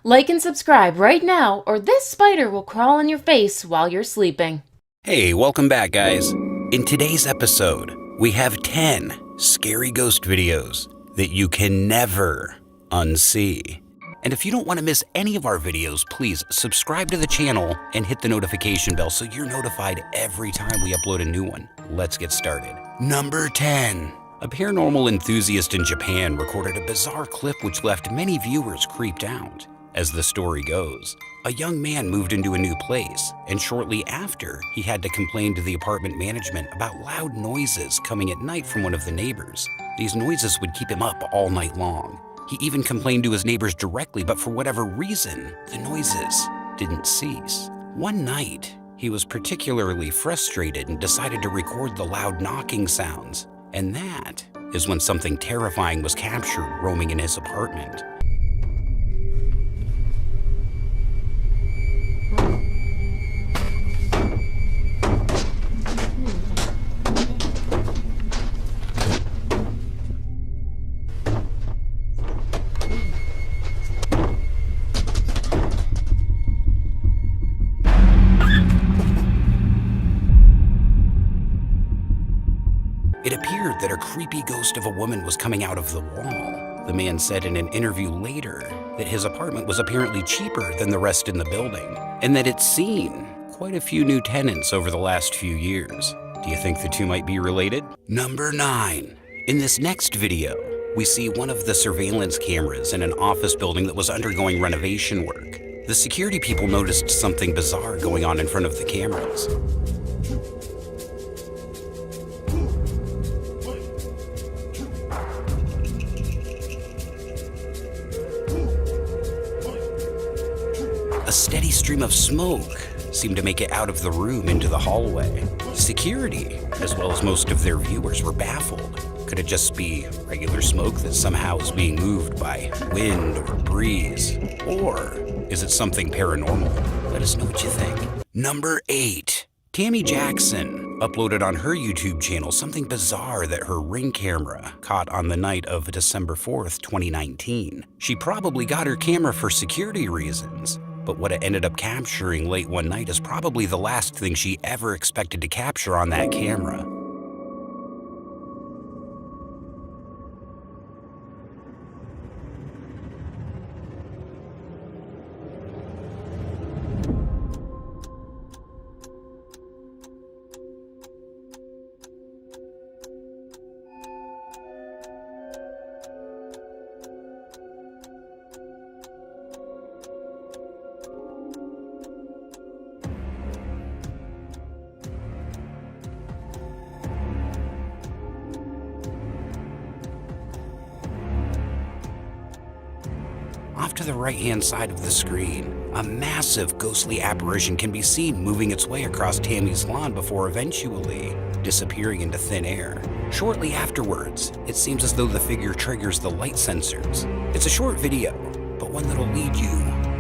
Like and subscribe right now, or this spider will crawl on your face while you're sleeping. Hey, welcome back, guys. In today's episode, we have 10 scary ghost videos that you can never unsee. And if you don't want to miss any of our videos, please subscribe to the channel and hit the notification bell so you're notified every time we upload a new one. Let's get started. Number 10. A paranormal enthusiast in Japan recorded a bizarre clip which left many viewers creeped out. As the story goes, a young man moved into a new place, and shortly after, he had to complain to the apartment management about loud noises coming at night from one of the neighbors. These noises would keep him up all night long. He even complained to his neighbors directly, but for whatever reason, the noises didn't cease. One night, he was particularly frustrated and decided to record the loud knocking sounds. And that is when something terrifying was captured roaming in his apartment. It appeared that a creepy ghost of a woman was coming out of the wall. The man said in an interview later that his apartment was apparently cheaper than the rest in the building, and that it's seen quite a few new tenants over the last few years. Do you think the two might be related? Number 9. In this next video, we see one of the surveillance cameras in an office building that was undergoing renovation work. The security people noticed something bizarre going on in front of the cameras. A steady stream of smoke seemed to make it out of the room into the hallway. Security, as well as most of their viewers, were baffled. Could it just be regular smoke that somehow is being moved by wind or breeze? Or is it something paranormal? Let us know what you think. Number 8. Tammy Jackson uploaded on her YouTube channel something bizarre that her Ring camera caught on the night of December 4th, 2019. She probably got her camera for security reasons, but what it ended up capturing late one night is probably the last thing she ever expected to capture on that camera. Off to the right-hand side of the screen, a massive ghostly apparition can be seen moving its way across Tammy's lawn before eventually disappearing into thin air. Shortly afterwards, it seems as though the figure triggers the light sensors. It's a short video, but one that'll lead you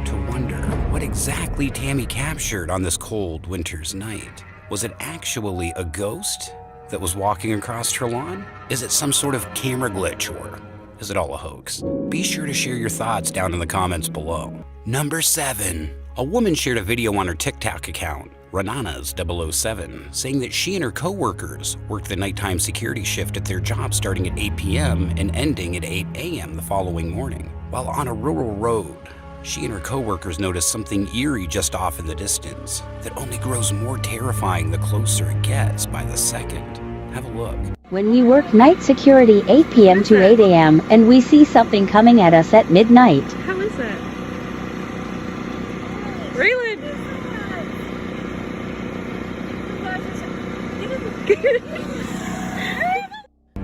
to wonder what exactly Tammy captured on this cold winter's night. Was it actually a ghost that was walking across her lawn? Is it some sort of camera glitch, or is it all a hoax? Be sure to share your thoughts down in the comments below. Number 7. A woman shared a video on her TikTok account, Rananas007, saying that she and her co-workers worked the nighttime security shift at their job starting at 8 p.m. and ending at 8 a.m. the following morning. While on a rural road, she and her co-workers noticed something eerie just off in the distance that only grows more terrifying the closer it gets by the second. Have a look. When we work night security 8 p.m. to 8 a.m. and we see something coming at us at midnight. How is that? Raylan!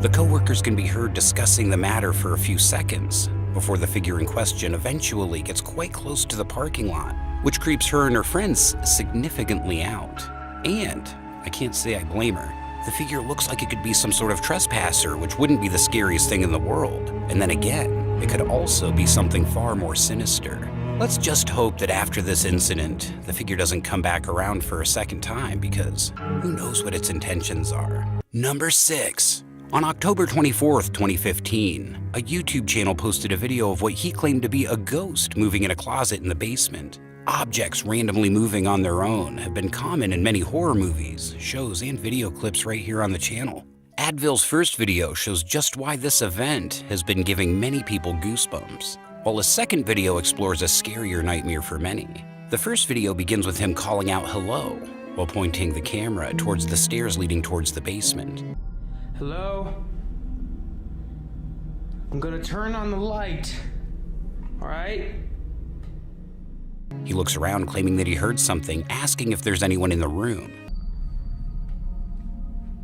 The co-workers can be heard discussing the matter for a few seconds before the figure in question eventually gets quite close to the parking lot, which creeps her and her friends significantly out. And I can't say I blame her. The figure looks like it could be some sort of trespasser, which wouldn't be the scariest thing in the world. And then again, it could also be something far more sinister. Let's just hope that after this incident, the figure doesn't come back around for a second time, because who knows what its intentions are. Number 6. On October 24th, 2015, a YouTube channel posted a video of what he claimed to be a ghost moving in a closet in the basement. Objects randomly moving on their own have been common in many horror movies, shows, and video clips right here on the channel. Advil's first video shows just why this event has been giving many people goosebumps, while his second video explores a scarier nightmare for many. The first video begins with him calling out hello, while pointing the camera towards the stairs leading towards the basement. Hello? I'm gonna turn on the light, all right? He looks around claiming that he heard something, asking if there's anyone in the room.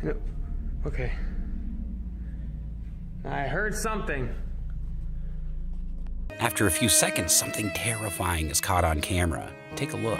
No. Okay. I heard something. After a few seconds, something terrifying is caught on camera. Take a look.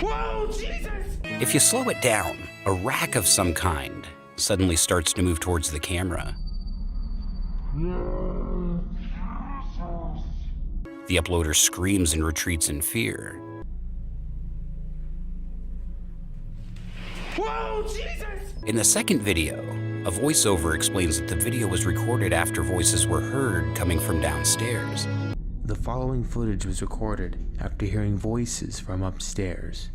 Whoa, Jesus! If you slow it down, a rack of some kind suddenly starts to move towards the camera. The uploader screams and retreats in fear. Whoa, Jesus! In the second video, a voiceover explains that the video was recorded after voices were heard coming from downstairs. The following footage was recorded after hearing voices from upstairs.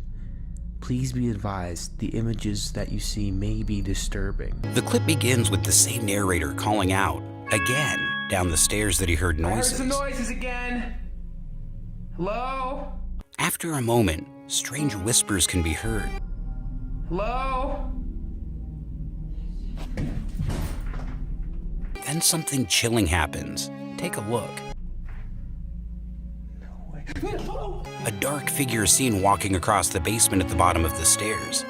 Please be advised, the images that you see may be disturbing. The clip begins with the same narrator calling out, again, down the stairs that he heard noises. I heard some noises again. Hello? After a moment, strange whispers can be heard. Hello? Then something chilling happens. Take a look. No way. Hello? A dark figure is seen walking across the basement at the bottom of the stairs.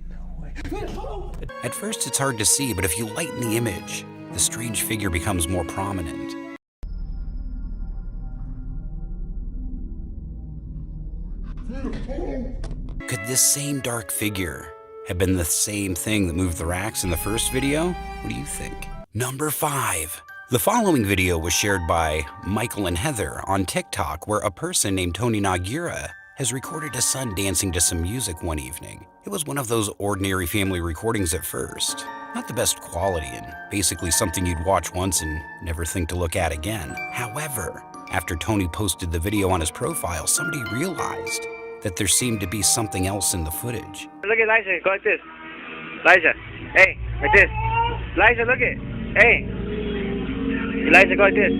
No way. Hello? At first it's hard to see, but if you lighten the image, the strange figure becomes more prominent. Could this same dark figure have been the same thing that moved the racks in the first video? What do you think? Number 5. The following video was shared by Michael and Heather on TikTok, where a person named Tony Nagura has recorded his son dancing to some music one evening. It was one of those ordinary family recordings at first. Not the best quality and basically something you'd watch once and never think to look at again. However, after Tony posted the video on his profile, somebody realized that there seemed to be something else in the footage. Look at Liza, go like this. Liza, hey, like this. Liza, look at, hey. Liza, go like this.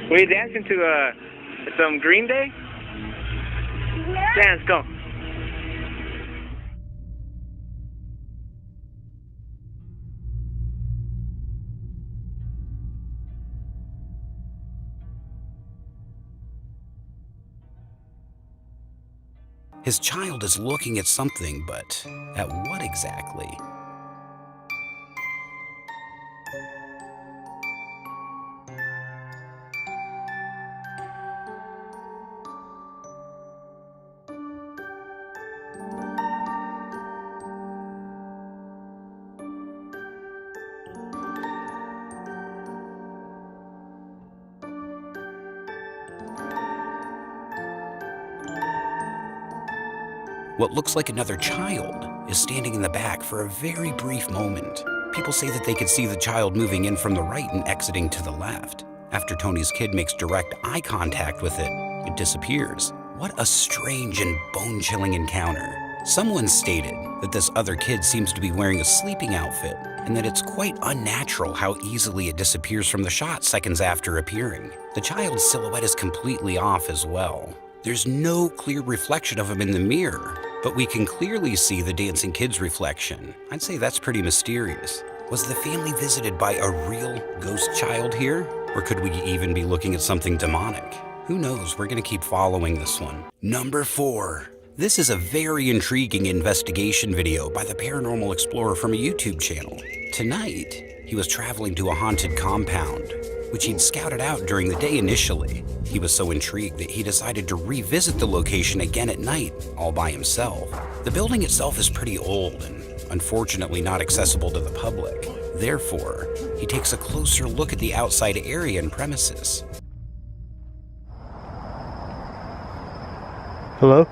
Were you dancing to some Green Day? Dance, go. His child is looking at something, but at what exactly? What looks like another child is standing in the back for a very brief moment. People say that they could see the child moving in from the right and exiting to the left. After Tony's kid makes direct eye contact with it, it disappears. What a strange and bone-chilling encounter. Someone stated that this other kid seems to be wearing a sleeping outfit, and that it's quite unnatural how easily it disappears from the shot seconds after appearing. The child's silhouette is completely off as well. There's no clear reflection of him in the mirror, but we can clearly see the dancing kid's reflection. I'd say that's pretty mysterious. Was the family visited by a real ghost child here? Or could we even be looking at something demonic? Who knows? We're gonna keep following this one. Number 4. This is a very intriguing investigation video by the paranormal explorer from a YouTube channel. Tonight, he was traveling to a haunted compound, which he'd scouted out during the day initially. He was so intrigued that he decided to revisit the location again at night, all by himself. The building itself is pretty old and unfortunately not accessible to the public. Therefore, he takes a closer look at the outside area and premises. Hello?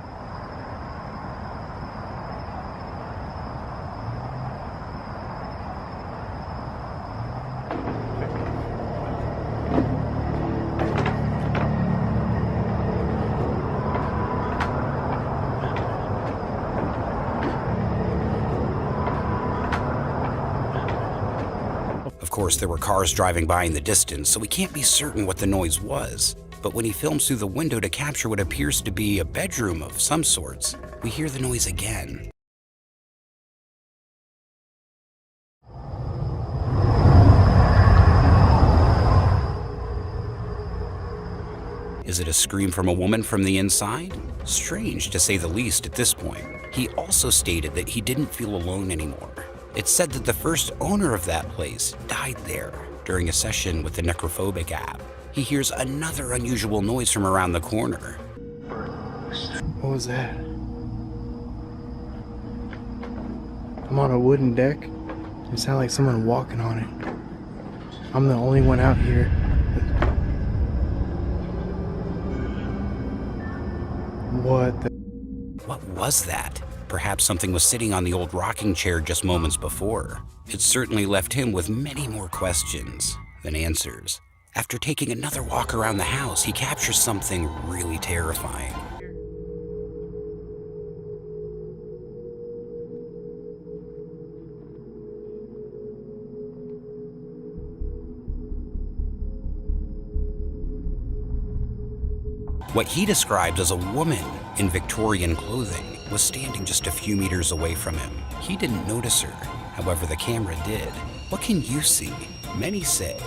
Of course, there were cars driving by in the distance, so we can't be certain what the noise was. But when he films through the window to capture what appears to be a bedroom of some sorts, we hear the noise again. Is it a scream from a woman from the inside? Strange, to say the least, at this point. He also stated that he didn't feel alone anymore. It's said that the first owner of that place died there during a session with the necrophobic app. He hears another unusual noise from around the corner. What was that? I'm on a wooden deck. It sounded like someone walking on it. I'm the only one out here. What the? What was that? Perhaps something was sitting on the old rocking chair just moments before. It certainly left him with many more questions than answers. After taking another walk around the house, he captures something really terrifying. What he describes as a woman in Victorian clothing was standing just a few meters away from him. He didn't notice her, however the camera did. What can you see? Many say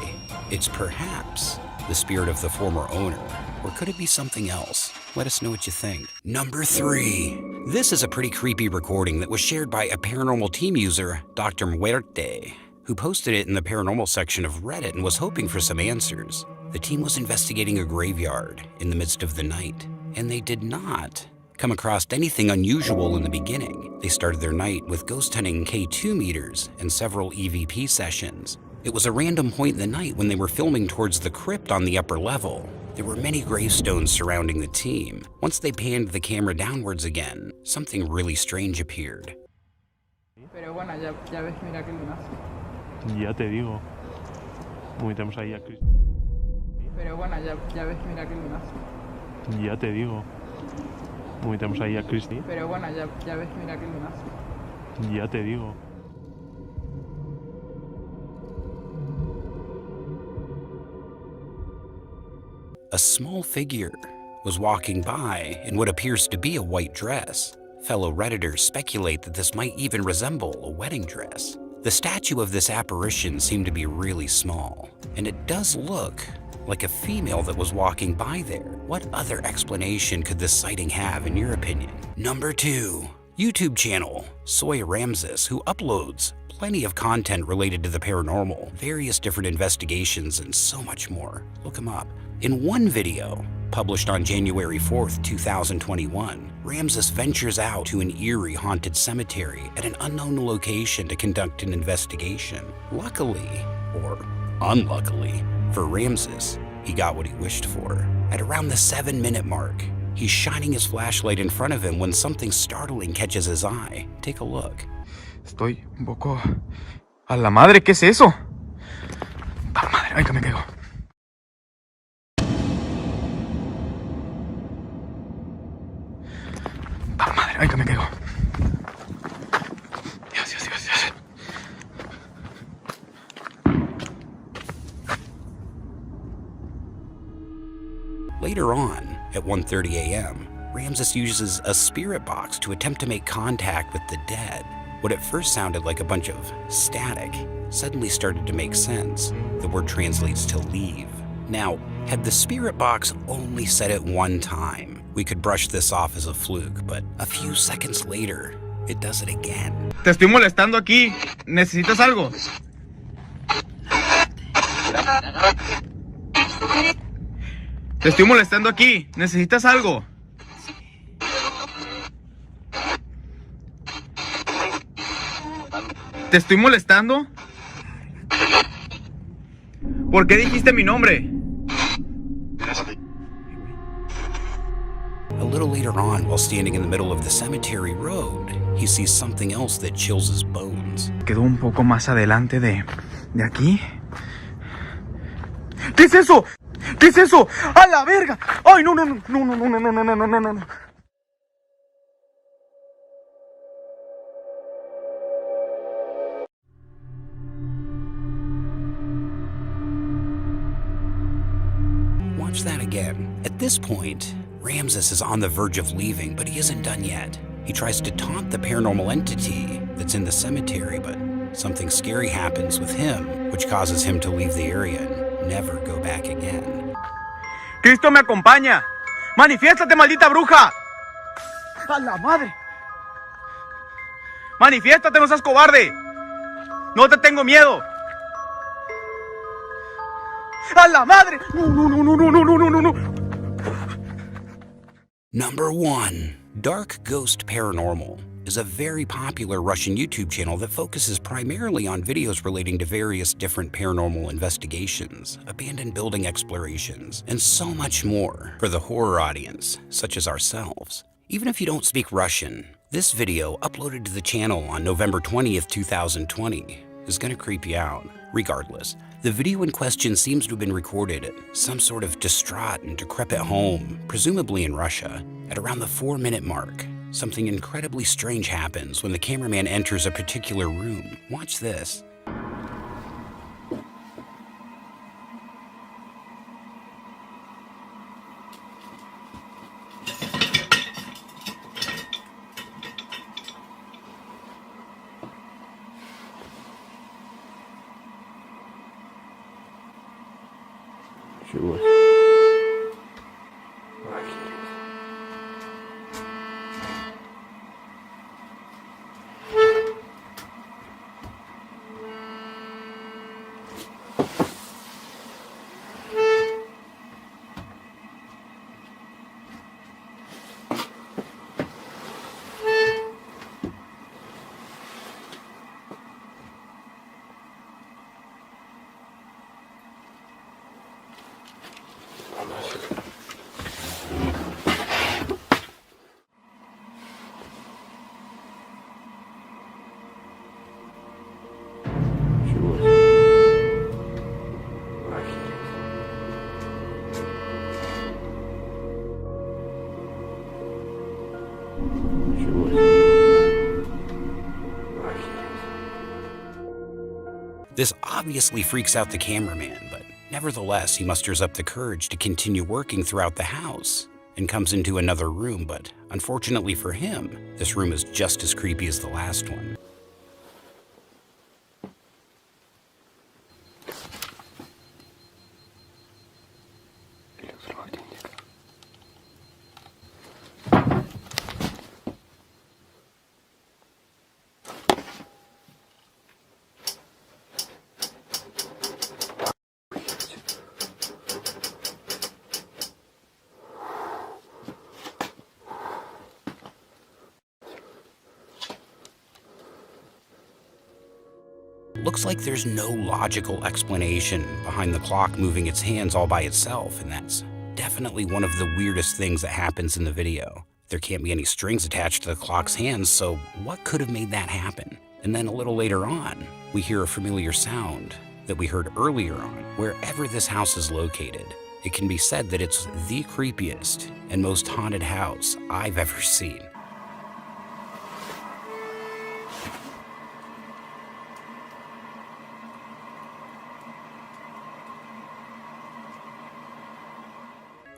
it's perhaps the spirit of the former owner, or could it be something else? Let us know what you think. Number 3. This is a pretty creepy recording that was shared by a paranormal team user, Dr. Muerte, who posted it in the paranormal section of Reddit and was hoping for some answers. The team was investigating a graveyard in the midst of the night, and they did not come across anything unusual in the beginning. They started their night with ghost hunting K2 meters and several EVP sessions. It was a random point in the night when they were filming towards the crypt on the upper level. There were many gravestones surrounding the team. Once they panned the camera downwards again, something really strange appeared. Pero bueno, ya ves, mira qué lunazo. Ya te digo. Metemos ahí a Cristo. Pero bueno, ya ves, mira qué lunazo. Ya te digo. Metemos ahí a Cristi. Pero bueno, ya ves, mira qué lunazo. Ya te digo. A small figure was walking by in what appears to be a white dress. Fellow Redditors speculate that this might even resemble a wedding dress. The statue of this apparition seemed to be really small, and it does look like a female that was walking by there. What other explanation could this sighting have, in your opinion? Number 2. YouTube channel, Soy Ramses, who uploads plenty of content related to the paranormal, various different investigations, and so much more. Look him up. In one video, published on January 4th, 2021, Ramses ventures out to an eerie haunted cemetery at an unknown location to conduct an investigation. Luckily, or unluckily, for Ramses, he got what he wished for. At around the 7-minute mark, he's shining his flashlight in front of him when something startling catches his eye. Take a look. Estoy un poco... ¡A la madre! ¿Qué es eso? ¡A la madre! ¡Ay, que me caigo! ¡A la madre! ¡Ay, que me caigo! Dios, Dios, Dios, Dios. Later on, at 1:30 a.m., Ramses uses a spirit box to attempt to make contact with the dead. What at first sounded like a bunch of static suddenly started to make sense. The word translates to leave. Now, had the spirit box only said it one time, we could brush this off as a fluke, but a few seconds later, it does it again. Te estoy molestando aquí. ¿Necesitas algo? Te estoy molestando aquí. ¿Necesitas algo? ¿Te estoy molestando? ¿Por qué dijiste mi nombre? A little later on, while standing in the middle of the cemetery road, he sees something else that chills his bones. Quedó un poco más adelante de aquí. ¿Qué es eso? ¿Qué es eso? ¡A la verga! ¡Ay, no, no, no, no, no, no, no, no, no, no, no, no! Watch that again. At this point, Ramses is on the verge of leaving, but he isn't done yet. He tries to taunt the paranormal entity that's in the cemetery, but something scary happens with him, which causes him to leave the area and never go back again. ¡Cristo me acompaña! ¡Manifiéstate, maldita bruja! ¡A la madre! ¡Manifiéstate, no seas cobarde! ¡No te tengo miedo! ¡A la madre! ¡No, no, no, no, no, no, no, no, no! Number 1. Dark Ghost Paranormal is a very popular Russian YouTube channel that focuses primarily on videos relating to various different paranormal investigations, abandoned building explorations, and so much more for the horror audience, such as ourselves. Even if you don't speak Russian, this video, uploaded to the channel on November 20th, 2020, is gonna creep you out. Regardless, the video in question seems to have been recorded at some sort of distraught and decrepit home, presumably in Russia. At around the 4-minute mark, something incredibly strange happens when the cameraman enters a particular room. Watch this. Sure. This obviously freaks out the cameraman, but nevertheless, he musters up the courage to continue working throughout the house and comes into another room, but unfortunately for him, this room is just as creepy as the last one. Looks like there's no logical explanation behind the clock moving its hands all by itself, and that's definitely one of the weirdest things that happens in the video. There can't be any strings attached to the clock's hands, so what could have made that happen? And then a little later on, we hear a familiar sound that we heard earlier on. Wherever this house is located, it can be said that it's the creepiest and most haunted house I've ever seen.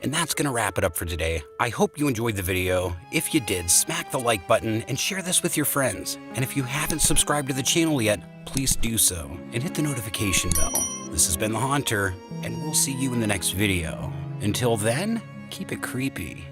And that's gonna wrap it up for today. I hope you enjoyed the video. If you did, smack the like button and share this with your friends. And if you haven't subscribed to the channel yet, please do so and hit the notification bell. This has been The Haunter, and we'll see you in the next video. Until then, keep it creepy.